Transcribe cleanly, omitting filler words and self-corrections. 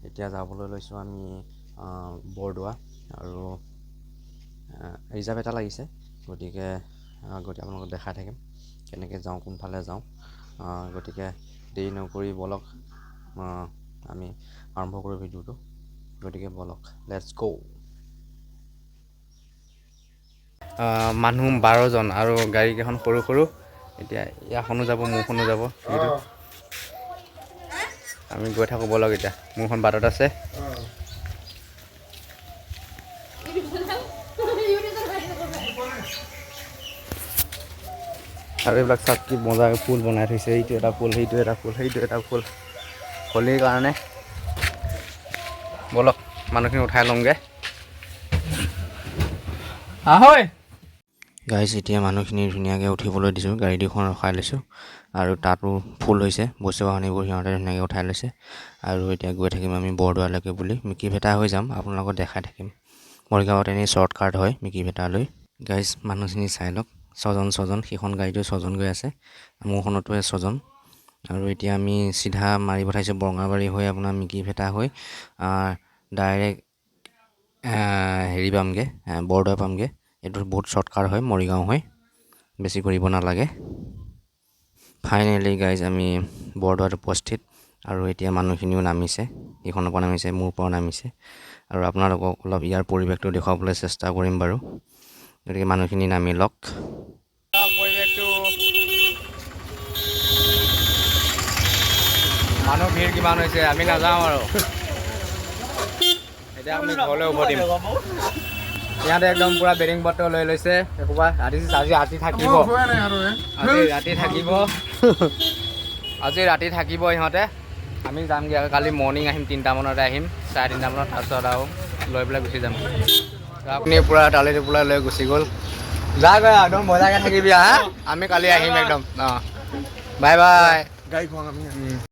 এতিয়া যাবলৈ লৈছোঁ আমি বৰদোৱা আৰু ৰিজাৰ্ভ এটা লাগিছে, গতিকে আপোনালোকক দেখাই থাকিম কেনেকৈ যাওঁ, কোনফালে যাওঁ। গতিকে দেৰি নকৰি ব'লক আমি আৰম্ভ কৰোঁ ভিডিঅ'টো। গতিকে ব'লক, লেটছ গ'। মানুহ 12জন আৰু গাড়ীকেইখন সৰু সৰু। এতিয়া ইয়াৰখনো যাব, মোৰখনো যাব। আমি গৈ থাকোঁ ব'লক। এতিয়া মোৰখন বাটত আছে। আৰু এইবিলাক চাওক কি মজা ফুল বনাই থৈছে। এইটো এটা ফুল, সেইটো এটা ফুল, সেইটো এটা ফুল, হোলীৰ কাৰণে। ব'লক মানুহখিনি উঠাই লওঁগৈ। আহৈ গাইজ, এতিয়া মানুহখিনি ধুনীয়াকৈ উঠিবলৈ দিছোঁ। গাড়ী দুখন ৰখাই লৈছোঁ আৰু তাতো ফুল হৈছে, বস্তু বাহানিবোৰ সিহঁতে ধুনীয়াকৈ উঠাই লৈছে। আৰু এতিয়া গৈ থাকিম আমি বৰদোৱালৈকে বুলি। মিকি ভেটা হৈ যাম, আপোনালোকক দেখাই থাকিম। মৰিগাঁৱত এনেই শ্বৰ্টকাট হয় মিকি ভেটালৈ। গাইজ মানুহখিনি চাই লওক, ছজন। সেইখন গাড়ীটো 6জন গৈ আছে, মোৰখনতো 6জন। আৰু এতিয়া আমি চিধা মাৰি পঠাইছোঁ বৰঙাবাৰী হৈ, আপোনাৰ মিকি ভেটা হৈ ডাইৰেক্ট হেৰি পামগৈ, বৰদোৱা পামগৈ। এইটো বহুত শ্বৰ্টকাট হয় মৰিগাঁও হৈ, বেছি কৰিব নালাগে। ফাইনেলি গাইজ আমি বৰদোৱাত উপস্থিত। আৰু এতিয়া মানুহখিনিও নামিছে, সেইখনৰ পৰা নামিছে, মোৰ পৰা নামিছে। আৰু আপোনালোকক অলপ ইয়াৰ পৰিৱেশটো দেখুৱাবলৈ চেষ্টা কৰিম বাৰু। গতিকে মানুহখিনি নামি লওক। পৰিৱেশটো মানুহ ভিৰ কিমান হৈছে আমি নাযাওঁ আৰু। এতিয়া আমি ঘৰলৈ উভতিম। ইয়াতে একদম পুৰা বেডিং পত্ৰ লৈ লৈছে। একোবা আজি ৰাতি থাকিব, আজি ৰাতি থাকিব ইহঁতে। আমি যামগৈ আৰু কালি মৰ্ণিং আহিম, 3টামানতে আহিম, 3:30মানত। তাৰপিছত আৰু লৈ পেলাই গুচি যাম। আপুনি পূৰা টালি টোপোলা লৈ গুচি গ'ল। যা গৈ একদম মজাকৈ থাকিবি হা, আমি কালি আহিম একদম। Bye bye.